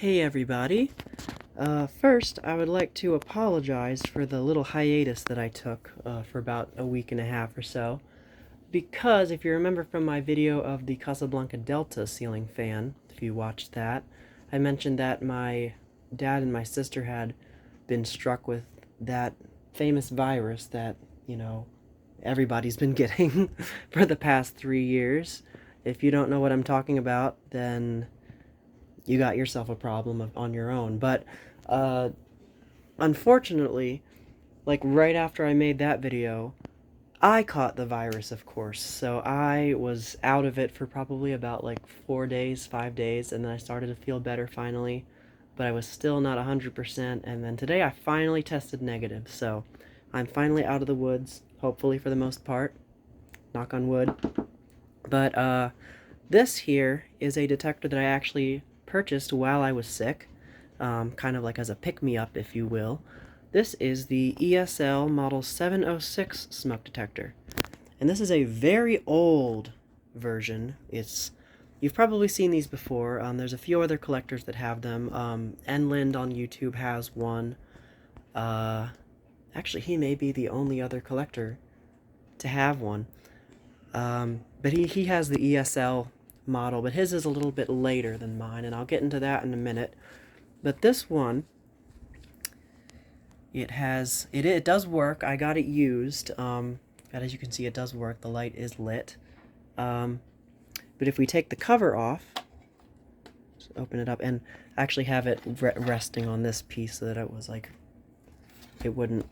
Hey everybody. First, I would like to apologize for the little hiatus that I took for about a week and a half or so. Because if you remember from my video of the Casablanca Delta ceiling fan, if you watched that, I mentioned that my dad and my sister had been struck with that famous virus that, everybody's been getting for the past 3 years. If you don't know what I'm talking about, then you got yourself a problem on your own. But unfortunately, like right after I made that video, I caught the virus, of course. So I was out of it for probably about like 4 days, 5 days, and then I started to feel better finally. But I was still not 100%, and then today I finally tested negative. So I'm finally out of the woods, hopefully for the most part. Knock on wood. But this here is a detector that I actually purchased while I was sick, kind of like as a pick-me-up, if you will. This is the ESL Model 706 smoke detector. And this is a very old version. You've probably seen these before. There's a few other collectors that have them. Enland on YouTube has one. Actually, he may be the only other collector to have one. But he has the ESL model, but his is a little bit later than mine, and I'll get into that in a minute. But this one, it does work. I got it used. And as you can see, it does work. The light is lit. But if we take the cover off, just open it up, and actually have it resting on this piece so that it wouldn't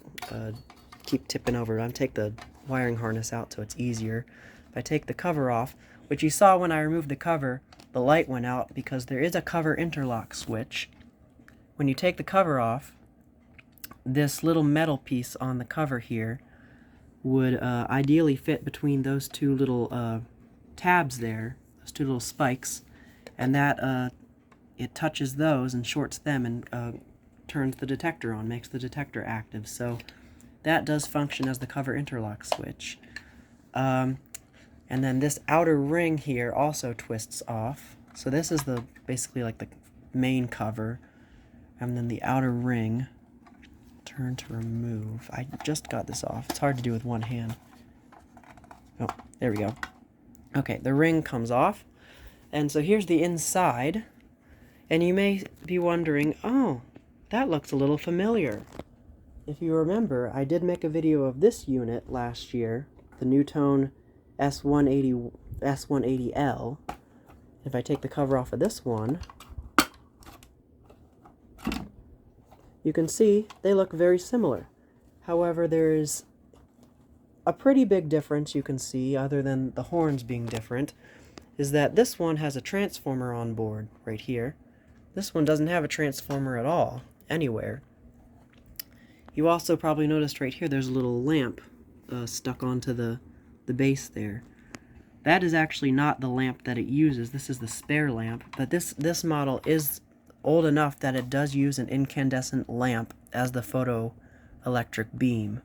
keep tipping over. I'll take the wiring harness out so it's easier. If I take the cover off, which you saw when I removed the cover, the light went out because there is a cover interlock switch. When you take the cover off, this little metal piece on the cover here would ideally fit between those two little tabs there, those two little spikes, and that it touches those and shorts them and turns the detector on, makes the detector active. So that does function as the cover interlock switch. And then this outer ring here also twists off. So this is basically like the main cover. And then the outer ring, turn to remove. I just got this off. It's hard to do with one hand. Oh, there we go. Okay, the ring comes off. And so here's the inside. And you may be wondering, oh, that looks a little familiar. If you remember, I did make a video of this unit last year, the Newtone S180L. If I take the cover off of this one, you can see they look very similar. However, there's a pretty big difference you can see, other than the horns being different, is that this one has a transformer on board right here. This one doesn't have a transformer at all, anywhere. You also probably noticed right here there's a little lamp stuck onto the base there. That is actually not the lamp that it uses. This is the spare lamp, but this model is old enough that it does use an incandescent lamp as the photoelectric beam.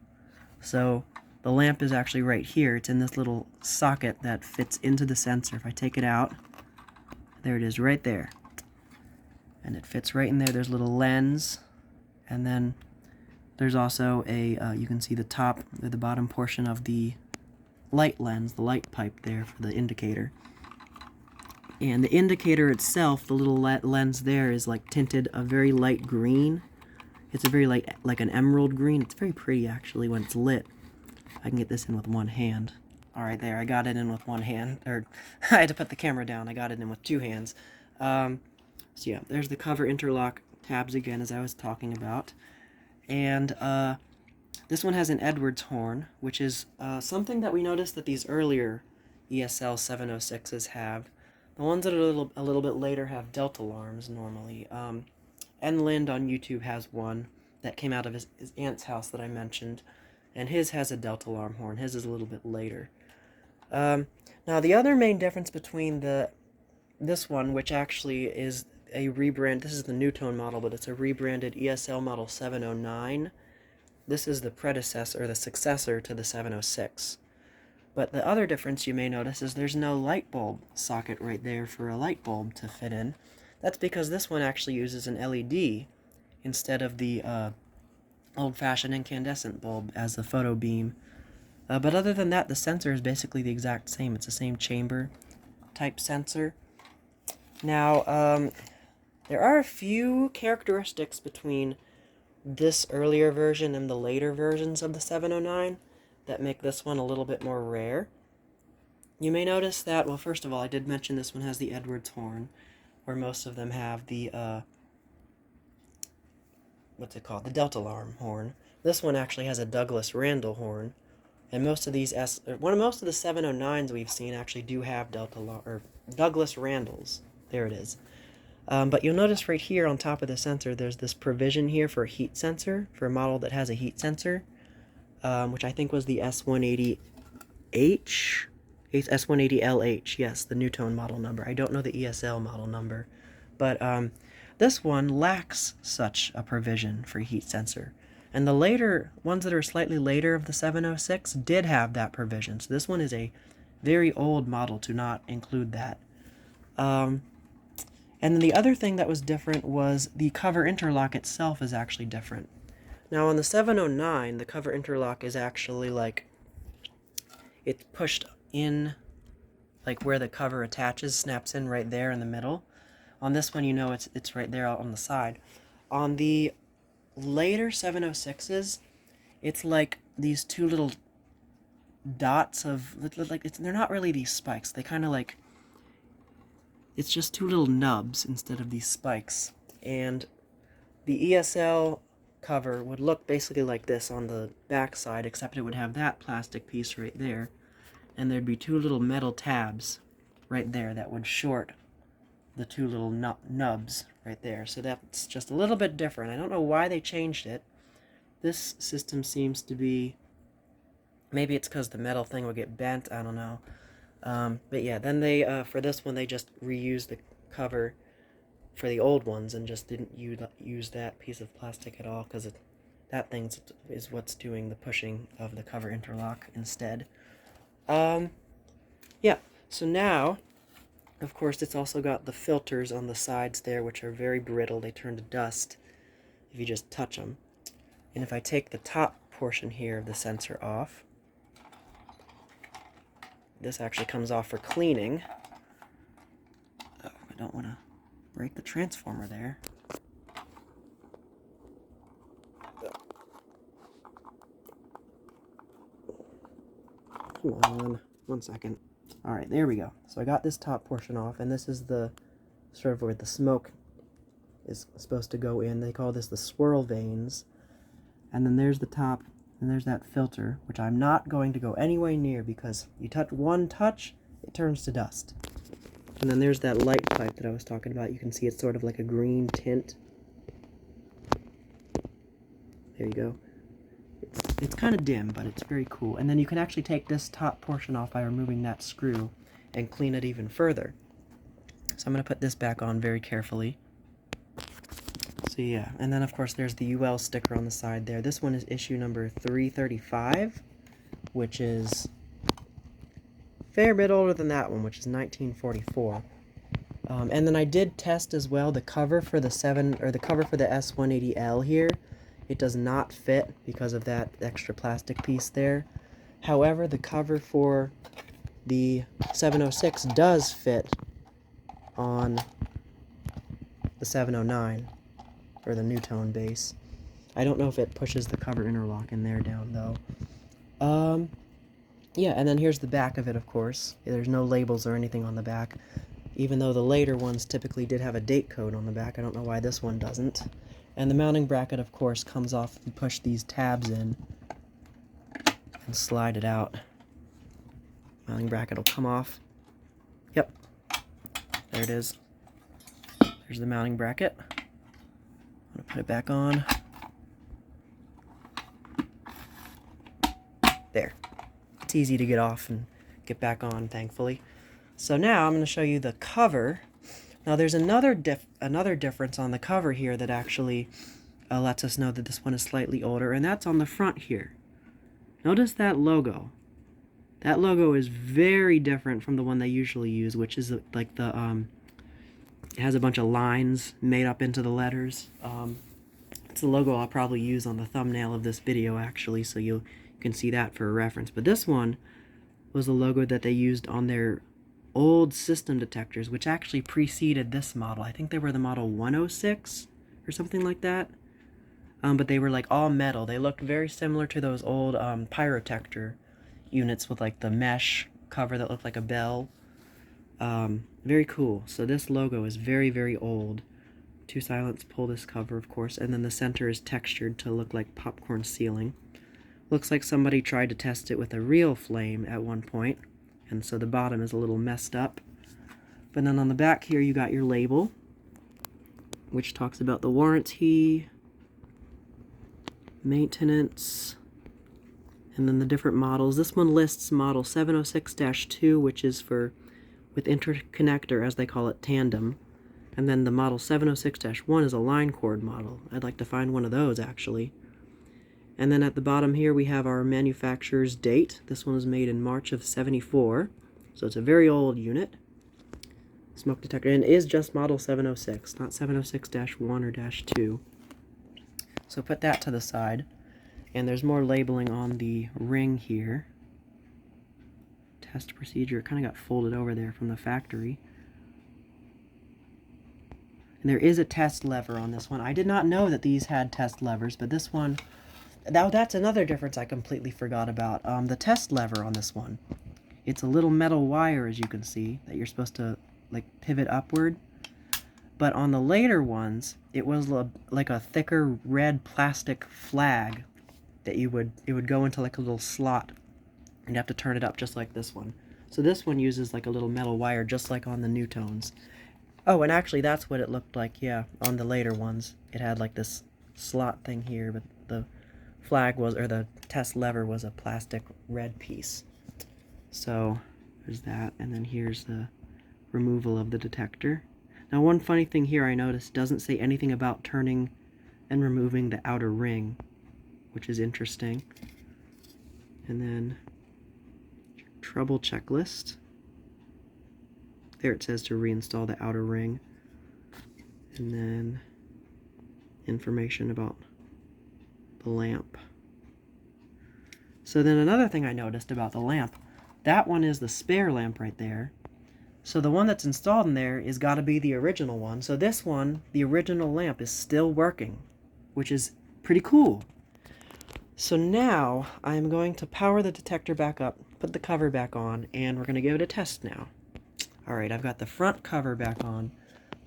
So the lamp is actually right here. It's in this little socket that fits into the sensor. If I take it out, there it is right there. And it fits right in there. There's a little lens, and then there's also you can see the top or the bottom portion of the light lens, the light pipe there for the indicator. And the indicator itself, the little lens there, is like tinted a very light green. It's a very light, like an emerald green. It's very pretty actually when it's lit. I can get this in with one hand. Alright, there, I got it in with one hand. Or, I had to put the camera down. I got it in with two hands. So yeah, there's the cover interlock tabs again, as I was talking about. And this one has an Edwards horn, which is something that we noticed that these earlier ESL 706s have. The ones that are a little bit later have delta alarms normally. Enland on YouTube has one that came out of his aunt's house that I mentioned, and his has a delta alarm horn. His is a little bit later. Now the other main difference between this one, which actually is a rebrand, this is the Newtone model, but it's a rebranded ESL model 709. This is the predecessor, or the successor to the 706. But the other difference you may notice is there's no light bulb socket right there for a light bulb to fit in. That's because this one actually uses an LED instead of the old-fashioned incandescent bulb as the photo beam. But other than that, the sensor is basically the exact same. It's the same chamber type sensor. Now, there are a few characteristics between this earlier version and the later versions of the 709 that make this one a little bit more rare. You may notice that, well, first of all, I did mention this one has the Edwards horn, where most of them have the, what's it called? The delta alarm horn. This one actually has a Douglas Randall horn, and most of these most of the 709s we've seen actually do have Douglas Randalls. There it is. But you'll notice right here on top of the sensor, there's this provision here for a heat sensor, for a model that has a heat sensor, which I think was the S180H, S180LH, yes, the Newtone model number. I don't know the ESL model number, but this one lacks such a provision for heat sensor. And the later ones that are slightly later of the 706 did have that provision, so this one is a very old model to not include that. And then the other thing that was different was the cover interlock itself is actually different. Now on the 709, the cover interlock is actually like, it's pushed in, like where the cover attaches, snaps in right there in the middle. On this one, you know it's right there on the side. On the later 706s, it's like these two little dots of, they're not really these spikes. They kind of like, it's just two little nubs instead of these spikes. And the ESL cover would look basically like this on the back side, except it would have that plastic piece right there. And there'd be two little metal tabs right there that would short the two little nubs right there. So that's just a little bit different. I don't know why they changed it. This system seems to be, maybe it's because the metal thing would get bent, I don't know. But yeah, then they, for this one, they just reused the cover for the old ones and just didn't use that piece of plastic at all, because that thing is what's doing the pushing of the cover interlock instead. Yeah, so now, of course, it's also got the filters on the sides there, which are very brittle. They turn to dust if you just touch them. And if I take the top portion here of the sensor off, this actually comes off for cleaning. Oh, I don't want to break the transformer there. Come on, 1 second. Alright, there we go. So I got this top portion off, and this is the sort of where the smoke is supposed to go in. They call this the swirl vanes. And then there's the top, and there's that filter, which I'm not going to go anywhere near, because you touch one touch, it turns to dust. And then there's that light pipe that I was talking about. You can see it's sort of like a green tint. There you go. It's kind of dim, but it's very cool. And then you can actually take this top portion off by removing that screw and clean it even further. So I'm going to put this back on very carefully. So yeah, and then of course there's the UL sticker on the side there. This one is issue number 335, which is a fair bit older than that one, which is 1944. And then I did test as well the cover for the cover for the S180L here. It does not fit because of that extra plastic piece there. However, the cover for the 706 does fit on the 709, or the Newtone base. I don't know if it pushes the cover interlock in there down, though. Yeah, and then here's the back of it, of course. There's no labels or anything on the back, even though the later ones typically did have a date code on the back. I don't know why this one doesn't. And the mounting bracket, of course, comes off if you push these tabs in and slide it out. Mounting bracket will come off. Yep. There it is. There's the mounting bracket. I'm going to put it back on. There. It's easy to get off and get back on, thankfully. So now I'm going to show you the cover. Now there's another difference on the cover here that actually lets us know that this one is slightly older, and that's on the front here. Notice that logo. That logo is very different from the one they usually use, which is like the It has a bunch of lines made up into the letters. It's the logo I'll probably use on the thumbnail of this video, actually, so you can see that for a reference. But this one was the logo that they used on their old system detectors, which actually preceded this model. I think they were the model 106 or something like that. But they were like all metal. They looked very similar to those old pyrotector units with like the mesh cover that looked like a bell. Very cool. So this logo is very, very old. To silence, pull this cover, of course, and then the center is textured to look like popcorn ceiling. Looks like somebody tried to test it with a real flame at one point, and so the bottom is a little messed up. But then on the back here you got your label, which talks about the warranty, maintenance, and then the different models. This one lists model 706-2, which is for with interconnect, or as they call it, tandem. And then the model 706-1 is a line cord model. I'd like to find one of those, actually. And then at the bottom here we have our manufacturer's date. This one was made in March of '74, so it's a very old unit. Smoke detector, and it is just model 706, not 706-1 or -2. So put that to the side. And there's more labeling on the ring here. Test procedure, it kind of got folded over there from the factory. And there is a test lever on this one. I did not know that these had test levers, but this one, that's another difference I completely forgot about. The test lever on this one, it's a little metal wire, as you can see, that you're supposed to like pivot upward. But on the later ones, it was like a thicker red plastic flag that it would go into like a little slot, and you have to turn it up just like this one. So this one uses like a little metal wire, just like on the new tones. Oh, and actually that's what it looked like, yeah, on the later ones. It had like this slot thing here, but the flag was, or the test lever was a plastic red piece. So there's that, and then here's the removal of the detector. Now one funny thing here I noticed doesn't say anything about turning and removing the outer ring, which is interesting. And then trouble checklist. There it says to reinstall the outer ring. And then information about the lamp. So then another thing I noticed about the lamp, that one is the spare lamp right there. So the one that's installed in there is got to be the original one. So this one, the original lamp, is still working, which is pretty cool. So now I'm going to power the detector back up, put the cover back on, and we're going to give it a test now. Alright, I've got the front cover back on,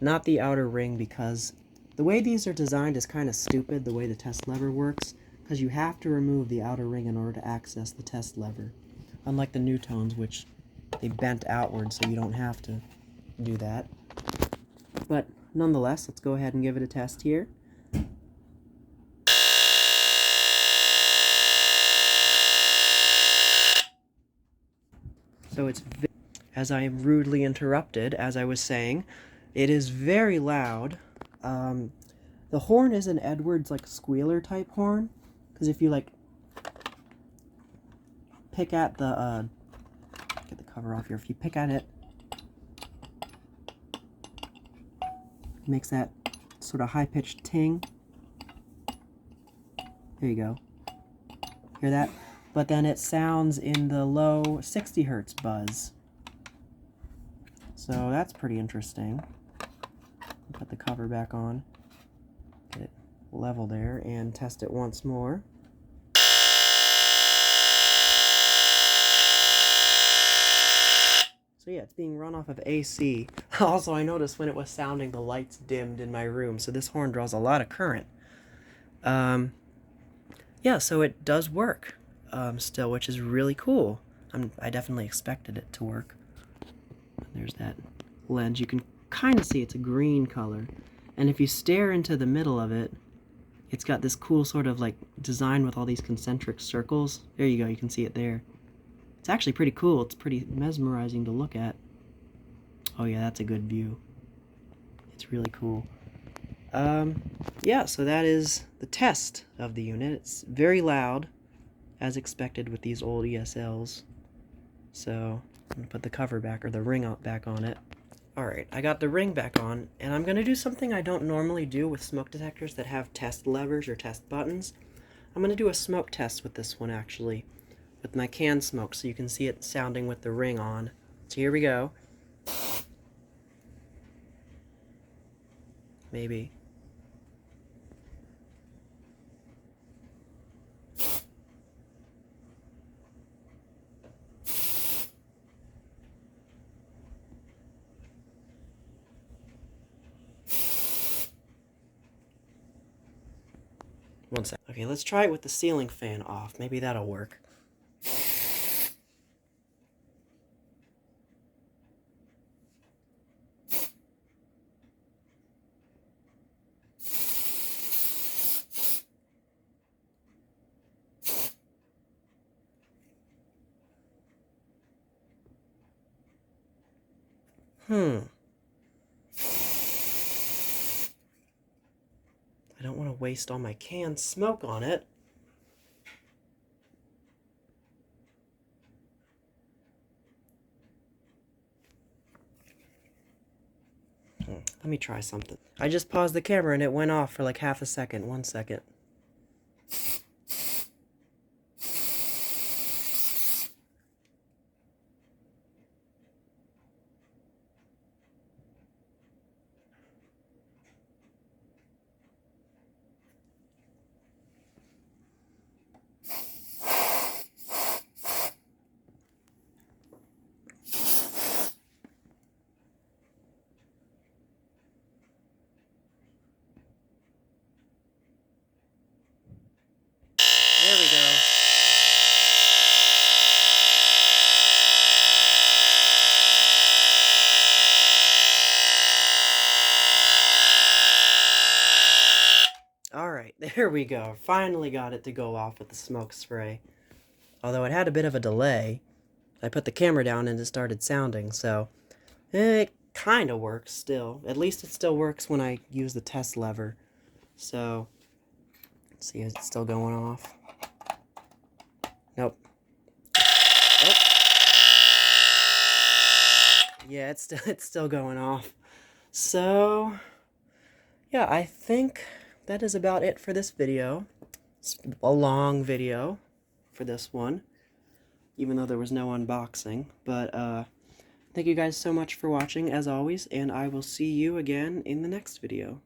not the outer ring, because the way these are designed is kind of stupid, the way the test lever works, because you have to remove the outer ring in order to access the test lever. Unlike the new tones, which they bent outward, so you don't have to do that. But nonetheless, let's go ahead and give it a test here. So it's, as I am rudely interrupted, as I was saying, it is very loud. The horn is an Edwards like squealer type horn, because if you like pick at the get the cover off here, if you pick at it, it makes that sort of high-pitched ting. There you go. Hear that? But then it sounds in the low 60 hertz buzz. So that's pretty interesting. Put the cover back on, get it level there, and test it once more. So yeah, it's being run off of AC. Also, I noticed when it was sounding, the lights dimmed in my room, so this horn draws a lot of current. Yeah, so it does work still, which is really cool. I definitely expected it to work. There's that lens. You can kind of see it's a green color. And if you stare into the middle of it, it's got this cool sort of like design with all these concentric circles. There you go, you can see it there. It's actually pretty cool. It's pretty mesmerizing to look at. Oh yeah, that's a good view. It's really cool. Yeah, so that is the test of the unit. It's very loud, as expected with these old ESLs. So I'm gonna put the cover back, or the ring back on it. Alright, I got the ring back on, and I'm going to do something I don't normally do with smoke detectors that have test levers or test buttons. I'm going to do a smoke test with this one, actually, with my can smoke, so you can see it sounding with the ring on. So here we go. Maybe. One sec. Okay, let's try it with the ceiling fan off. Maybe that'll work. I don't want to waste all my can smoke on it. Let me try something. I just paused the camera and it went off for like half a second. 1 second. There we go. Alright, there we go. Finally got it to go off with the smoke spray. Although it had a bit of a delay. I put the camera down and it started sounding, so it kind of works still. At least it still works when I use the test lever. So, let's see, is it still going off? Nope. Oh. Yeah, it's still going off. So, yeah, I think that is about it for this video. It's a long video for this one, even though there was no unboxing. But thank you guys so much for watching, as always, and I will see you again in the next video.